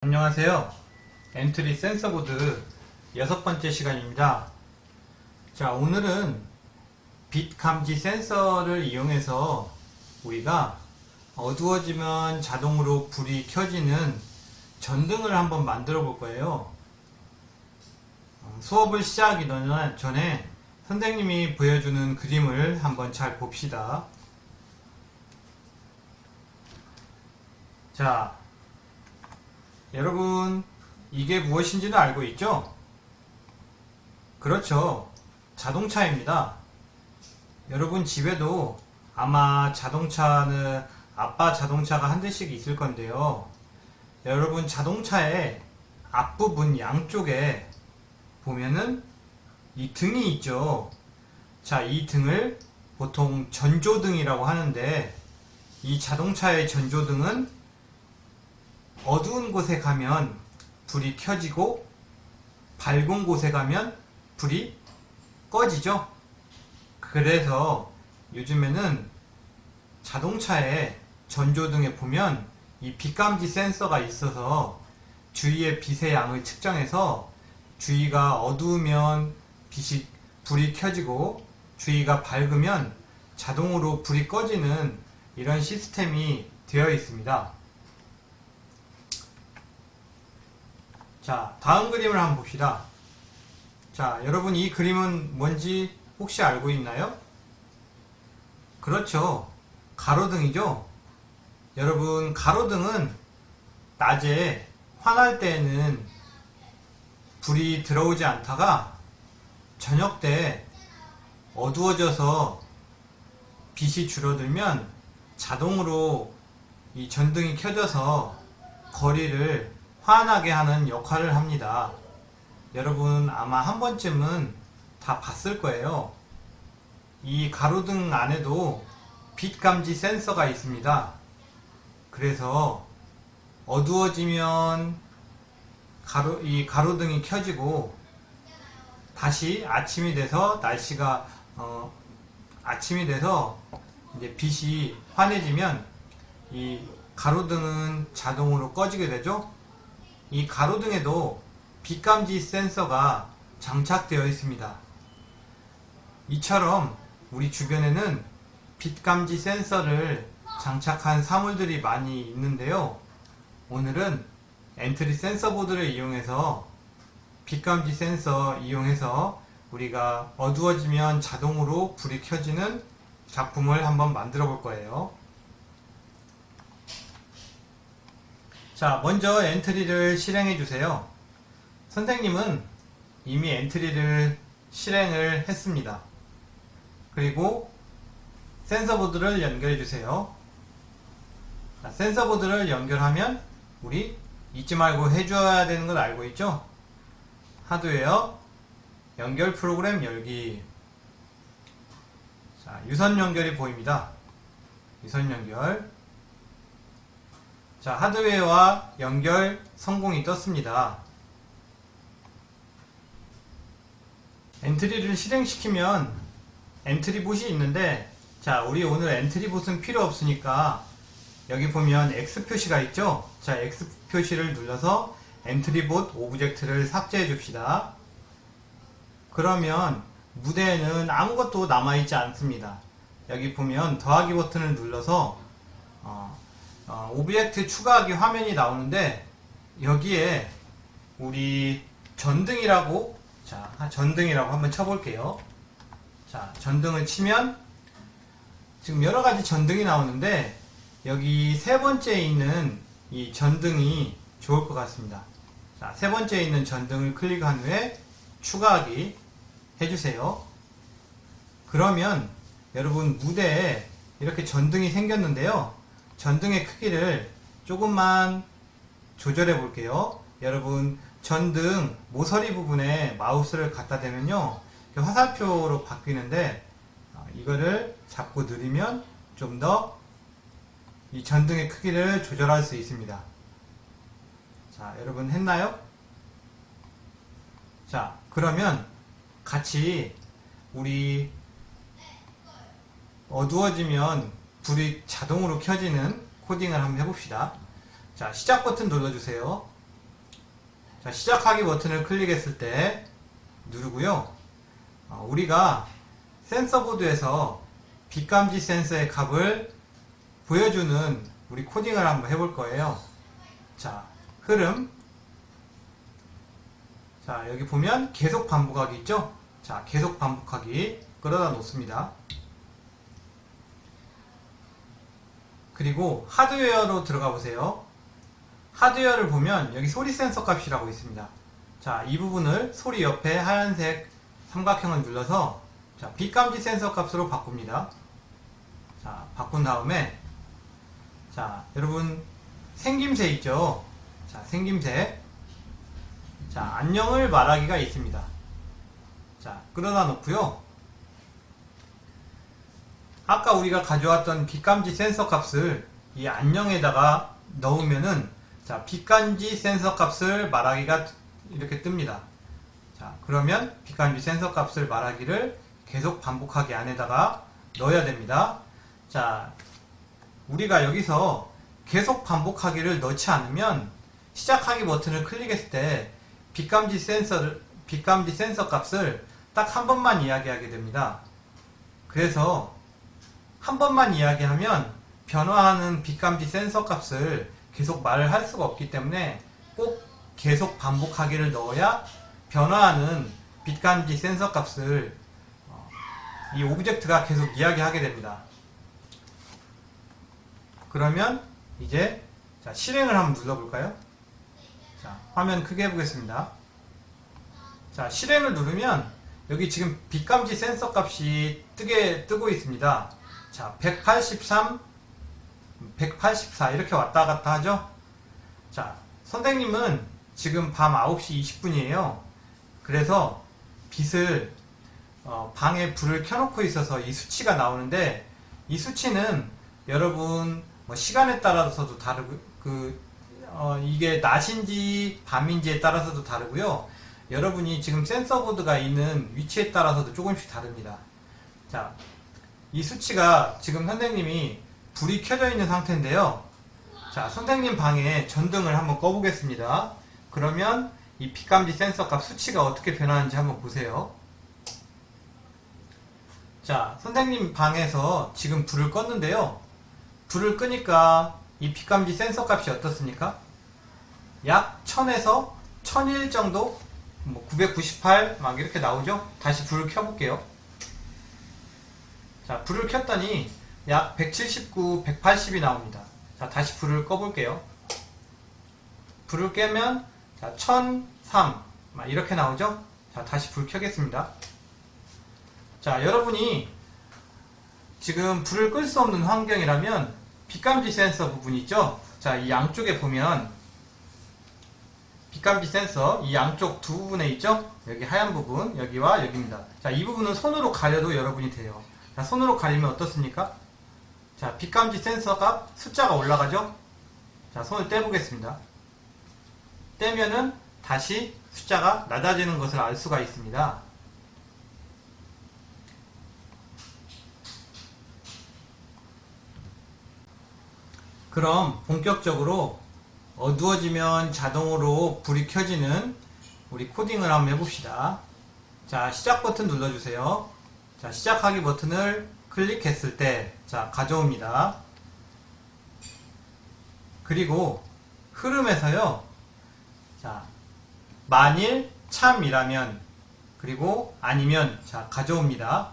안녕하세요. 엔트리 센서보드 6번째 시간입니다. 자, 오늘은 빛 감지 센서를 이용해서 우리가 어두워지면 자동으로 불이 켜지는 전등을 한번 만들어 볼 거예요. 수업을 시작하기 전에 선생님이 보여주는 그림을 한번 잘 봅시다. 자, 여러분, 이게 무엇인지는 알고 있죠? 그렇죠. 자동차입니다. 여러분 집에도 아마 자동차는 아빠 자동차가 한 대씩 있을 건데요. 여러분 자동차의 앞부분 양쪽에 보면은 이 등이 있죠. 자, 이 등을 보통 전조등이라고 하는데, 이 자동차의 전조등은 어두운 곳에 가면 불이 켜지고 밝은 곳에 가면 불이 꺼지죠. 그래서 요즘에는 자동차의 전조등에 보면 이 빛감지 센서가 있어서 주위의 빛의 양을 측정해서 주위가 어두우면 불이 켜지고 주위가 밝으면 자동으로 불이 꺼지는 이런 시스템이 되어 있습니다. 자, 다음 그림을 한번 봅시다. 자, 여러분 이 그림은 뭔지 혹시 알고 있나요? 그렇죠. 가로등이죠. 여러분 가로등은 낮에 환할 때에는 불이 들어오지 않다가 저녁 때 어두워져서 빛이 줄어들면 자동으로 이 전등이 켜져서 거리를 환하게 하는 역할을 합니다. 여러분 아마 한 번쯤은 다 봤을 거예요. 이 가로등 안에도 빛 감지 센서가 있습니다. 그래서 어두워지면 이 가로등이 켜지고 다시 아침이 돼서 아침이 돼서 이제 빛이 환해지면 이 가로등은 자동으로 꺼지게 되죠. 이 가로등에도 빛감지 센서가 장착되어 있습니다. 이처럼 우리 주변에는 빛감지 센서를 장착한 사물들이 많이 있는데요. 오늘은 엔트리 센서 보드를 이용해서 빛감지 센서 이용해서 우리가 어두워지면 자동으로 불이 켜지는 작품을 한번 만들어 볼 거예요. 자, 먼저 엔트리를 실행해 주세요. 선생님은 이미 엔트리를 실행을 했습니다. 그리고 센서보드를 연결해 주세요. 자, 센서보드를 연결하면 우리 잊지 말고 해줘야 되는 걸 알고 있죠? 하드웨어 연결 프로그램 열기. 자, 유선 연결이 보입니다. 유선 연결. 자, 하드웨어와 연결 성공이 떴습니다. 엔트리를 실행시키면 엔트리봇이 있는데, 자, 우리 오늘 엔트리봇은 필요 없으니까 여기 보면 X 표시가 있죠? 자, X 표시를 눌러서 엔트리봇 오브젝트를 삭제해 줍시다. 그러면 무대에는 아무것도 남아있지 않습니다. 여기 보면 더하기 버튼을 눌러서 오브젝트 추가하기 화면이 나오는데, 여기에 우리 전등이라고, 자, 전등이라고 한번 쳐볼게요. 자, 전등을 치면 지금 여러가지 전등이 나오는데, 여기 세 번째에 있는 이 전등이 좋을 것 같습니다. 자, 세 번째에 있는 전등을 클릭한 후에 추가하기 해주세요. 그러면 여러분 무대에 이렇게 전등이 생겼는데요. 전등의 크기를 조금만 조절해 볼게요. 여러분 전등 모서리 부분에 마우스를 갖다 대면요, 화살표로 바뀌는데, 이거를 잡고 누르면 좀 더 이 전등의 크기를 조절할 수 있습니다. 자, 여러분 했나요? 자, 그러면 같이 우리 어두워지면 불이 자동으로 켜지는 코딩을 한번 해봅시다. 자, 시작 버튼 눌러주세요. 자, 시작하기 버튼을 클릭했을 때 누르고요. 우리가 센서 보드에서 빛감지 센서의 값을 보여주는 우리 코딩을 한번 해볼 거예요. 자, 흐름. 자, 여기 보면 계속 반복하기 있죠? 자, 계속 반복하기 끌어다 놓습니다. 그리고 하드웨어로 들어가 보세요. 하드웨어를 보면 여기 소리 센서 값이라고 있습니다. 자, 이 부분을 소리 옆에 하얀색 삼각형을 눌러서 자, 빛감지 센서 값으로 바꿉니다. 자, 바꾼 다음에 자, 여러분 생김새 있죠? 자, 생김새. 자, 안녕을 말하기가 있습니다. 자, 끌어다 놓고요. 아까 우리가 가져왔던 빛감지 센서 값을 이 안녕에다가 넣으면은 자, 빛감지 센서 값을 말하기가 이렇게 뜹니다. 자, 그러면 빛감지 센서 값을 말하기를 계속 반복하기 안에다가 넣어야 됩니다. 자, 우리가 여기서 계속 반복하기를 넣지 않으면 시작하기 버튼을 클릭했을 때 빛감지 센서 값을 딱 한 번만 이야기하게 됩니다. 그래서 한 번만 이야기하면 변화하는 빛감지 센서 값을 계속 말을 할 수가 없기 때문에 꼭 계속 반복하기를 넣어야 변화하는 빛감지 센서 값을 이 오브젝트가 계속 이야기하게 됩니다. 그러면 이제 자, 실행을 한번 눌러볼까요? 자, 화면 크게 해보겠습니다. 자, 실행을 누르면 여기 지금 빛감지 센서 값이 뜨고 있습니다. 자, 183, 184 이렇게 왔다 갔다 하죠? 자, 선생님은 지금 밤 9시 20분이에요. 그래서 빛을 방에 불을 켜놓고 있어서 이 수치가 나오는데 이 수치는 여러분 시간에 따라서도 다르고 이게 낮인지 밤인지에 따라서도 다르고요. 여러분이 지금 센서 보드가 있는 위치에 따라서도 조금씩 다릅니다. 자, 이 수치가 지금 선생님이 불이 켜져 있는 상태인데요. 자, 선생님 방에 전등을 한번 꺼보겠습니다. 그러면 이 빛감지 센서 값 수치가 어떻게 변하는지 한번 보세요. 자, 선생님 방에서 지금 불을 껐는데요. 불을 끄니까 이 빛감지 센서 값이 어떻습니까? 약 1000에서 1001 정도? 998 막 이렇게 나오죠? 다시 불을 켜볼게요. 자, 불을 켰더니 약 179, 180이 나옵니다. 자, 다시 불을 꺼볼게요. 불을 끄면 자, 1003 막 이렇게 나오죠? 자, 다시 불 켜겠습니다. 자, 여러분이 지금 불을 끌 수 없는 환경이라면 빛감지 센서 부분 있죠? 자, 이 양쪽에 보면 빛감지 센서 이 양쪽 두 부분에 있죠? 여기 하얀 부분, 여기와 여기입니다. 자, 이 부분은 손으로 가려도 여러분이 돼요. 자, 손으로 가리면 어떻습니까? 자, 빛감지 센서 값 숫자가 올라가죠? 자, 손을 떼보겠습니다. 떼면은 다시 숫자가 낮아지는 것을 알 수가 있습니다. 그럼 본격적으로 어두워지면 자동으로 불이 켜지는 우리 코딩을 한번 해봅시다. 자, 시작 버튼 눌러주세요. 자, 시작하기 버튼을 클릭했을 때 자, 가져옵니다. 그리고 흐름에서요. 자, 만일 참이라면 그리고 아니면 자, 가져옵니다.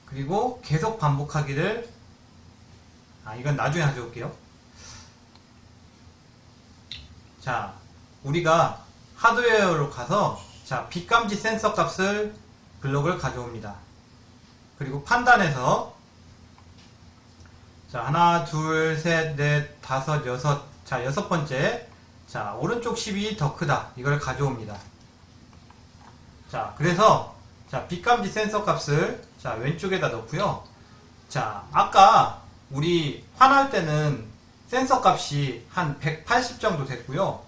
그리고 계속 반복하기를 이건 나중에 가져올게요. 자, 우리가 하드웨어로 가서 자, 빛감지 센서 값을 블록을 가져옵니다. 그리고 판단해서 자, 하나, 둘, 셋, 넷, 다섯, 여섯. 자, 여섯 번째. 자, 오른쪽 10이 더 크다. 이걸 가져옵니다. 자, 그래서 자, 빛감지 센서 값을 자, 왼쪽에다 넣고요. 자, 아까 우리 환할 때는 센서 값이 한 180 정도 됐고요.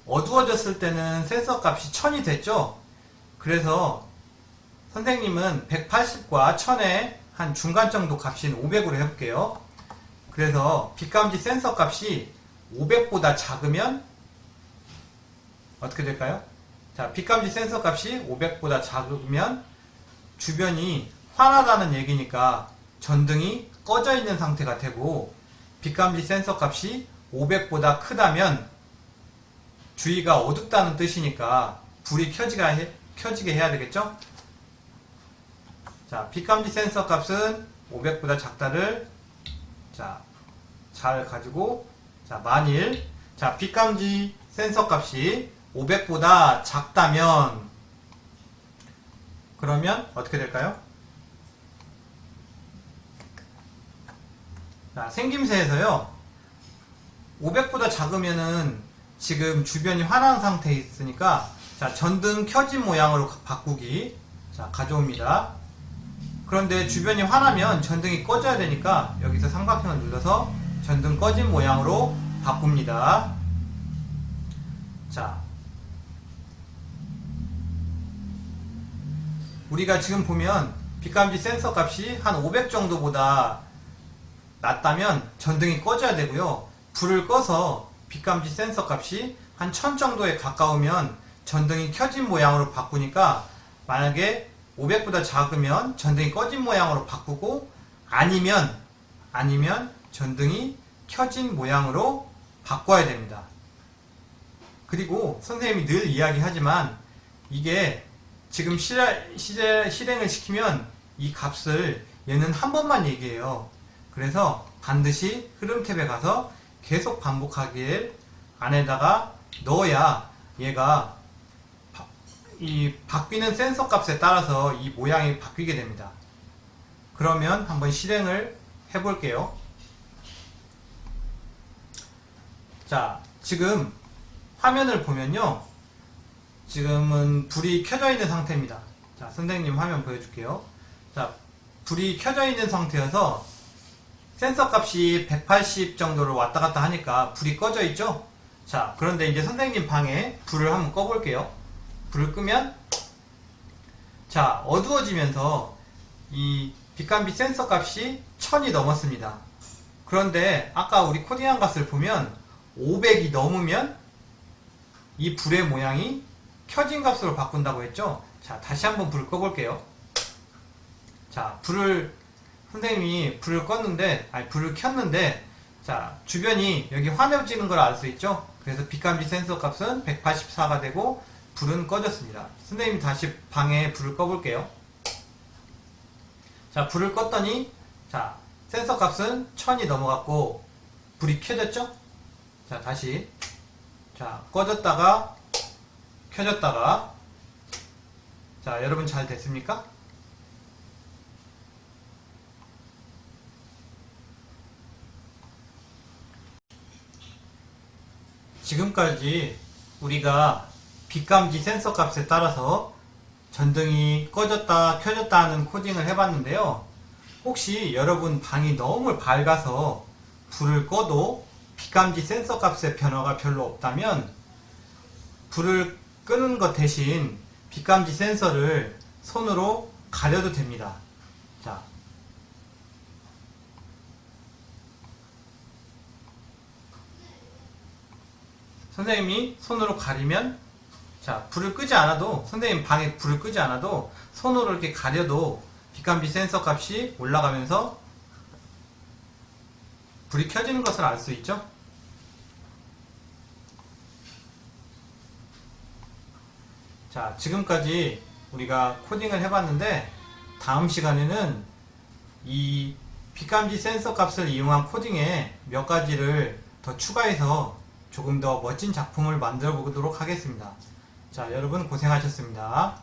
어두워졌을 때는 센서 값이 1000이 됐죠. 그래서 선생님은 180과 1000의 한 중간 정도 값인 500으로 해볼게요. 그래서 빛감지 센서 값이 500보다 작으면 어떻게 될까요? 자, 빛감지 센서 값이 500보다 작으면 주변이 환하다는 얘기니까 전등이 꺼져 있는 상태가 되고, 빛감지 센서 값이 500보다 크다면 주위가 어둡다는 뜻이니까 불이 켜지게 해야 되겠죠? 자, 빛감지 센서 값은 500보다 작다를 잘 가지고, 자, 만일 빛감지 센서 값이 500보다 작다면 그러면 어떻게 될까요? 자, 생김새에서요, 500보다 작으면은 지금 주변이 환한 상태에 있으니까, 자, 전등 켜진 모양으로 바꾸기, 자, 가져옵니다. 그런데 주변이 환하면 전등이 꺼져야 되니까 여기서 삼각형을 눌러서 전등 꺼진 모양으로 바꿉니다. 자, 우리가 지금 보면 빛감지 센서 값이 한 500 정도보다 낮다면 전등이 꺼져야 되고요. 불을 꺼서 빛감지 센서 값이 한 1000 정도에 가까우면 전등이 켜진 모양으로 바꾸니까, 만약에 500보다 작으면 전등이 꺼진 모양으로 바꾸고, 아니면 전등이 켜진 모양으로 바꿔야 됩니다. 그리고 선생님이 늘 이야기하지만 이게 지금 실행을 시키면 이 값을 얘는 한 번만 얘기해요. 그래서 반드시 흐름탭에 가서 계속 반복하길 안에다가 넣어야 얘가 이 바뀌는 센서 값에 따라서 이 모양이 바뀌게 됩니다. 그러면 한번 실행을 해볼게요. 자, 지금 화면을 보면요, 지금은 불이 켜져 있는 상태입니다. 자, 선생님 화면 보여줄게요. 자, 불이 켜져 있는 상태여서 센서 값이 180 정도로 왔다 갔다 하니까 불이 꺼져 있죠? 자, 그런데 이제 선생님 방에 불을 한번 꺼볼게요. 불을 끄면, 자, 어두워지면서 이 빛감지 센서 값이 1000이 넘었습니다. 그런데 아까 우리 코딩한 값을 보면 500이 넘으면 이 불의 모양이 켜진 값으로 바꾼다고 했죠? 자, 다시 한번 불을 꺼볼게요. 자, 선생님이 불을 켰는데, 자, 주변이 여기 환해지는 걸 알 수 있죠? 그래서 빛감지 센서 값은 184가 되고 불은 꺼졌습니다. 선생님이 다시 방에 불을 꺼볼게요. 자, 불을 껐더니, 자, 센서 값은 1000이 넘어갔고 불이 켜졌죠? 자, 다시, 자, 꺼졌다가 켜졌다가, 자, 여러분 잘 됐습니까? 지금까지 우리가 빛감지 센서 값에 따라서 전등이 꺼졌다 켜졌다 하는 코딩을 해봤는데요. 혹시 여러분 방이 너무 밝아서 불을 꺼도 빛감지 센서 값의 변화가 별로 없다면 불을 끄는 것 대신 빛감지 센서를 손으로 가려도 됩니다. 자, 선생님이 손으로 가리면, 자, 불을 끄지 않아도, 선생님 방에 불을 끄지 않아도 손으로 이렇게 가려도 빛감지 센서 값이 올라가면서 불이 켜지는 것을 알 수 있죠? 자, 지금까지 우리가 코딩을 해봤는데, 다음 시간에는 이 빛감지 센서 값을 이용한 코딩에 몇 가지를 더 추가해서 조금 더 멋진 작품을 만들어 보도록 하겠습니다. 자, 여러분 고생하셨습니다.